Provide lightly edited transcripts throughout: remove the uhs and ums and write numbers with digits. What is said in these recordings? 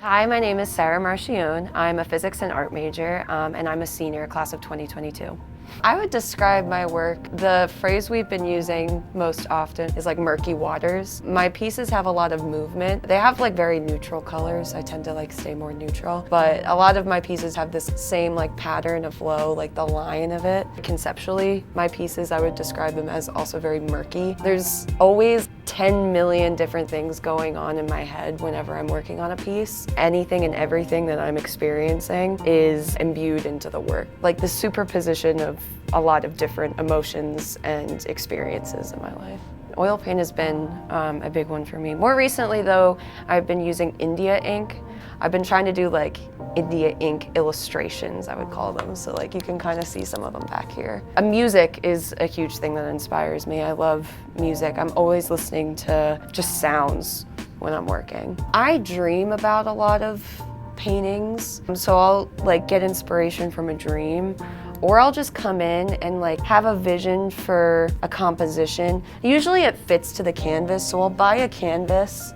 Hi, my name is Sarah Marchione. I'm a physics and art major, and I'm a senior, class of 2022. I would describe my work, the phrase we've been using most often is like murky waters. My pieces have a lot of movement. They have like very neutral colors. I tend to like stay more neutral, but a lot of my pieces have this same like pattern of flow, like the line of it. Conceptually, my pieces, I would describe them as also very murky. There's always 10 million different things going on in my head whenever I'm working on a piece. Anything and everything that I'm experiencing is imbued into the work. Like the superposition of a lot of different emotions and experiences in my life. Oil paint has been a big one for me. More recently though, I've been using India ink. I've been trying to do like India ink illustrations, I would call them. So like you can kind of see some of them back here. Music is a huge thing that inspires me. I love music. I'm always listening to just sounds when I'm working. I dream about a lot of paintings. So I'll like get inspiration from a dream, or I'll just come in and like have a vision for a composition. Usually it fits to the canvas, so I'll buy a canvas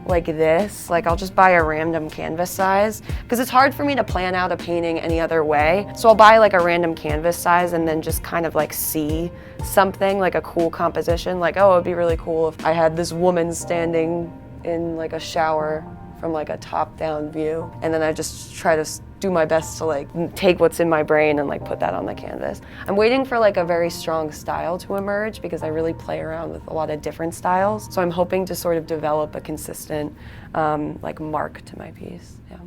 like this. Like I'll just buy a random canvas size because it's hard for me to plan out a painting any other way. So I'll buy like a random canvas size and then just kind of like see something like a cool composition. Like, oh, it'd be really cool if I had this woman standing in like a shower from like a top-down view, and then I just try to do my best to like take what's in my brain and like put that on the canvas. I'm waiting for like a very strong style to emerge because I really play around with a lot of different styles. So I'm hoping to sort of develop a consistent like mark to my piece. Yeah.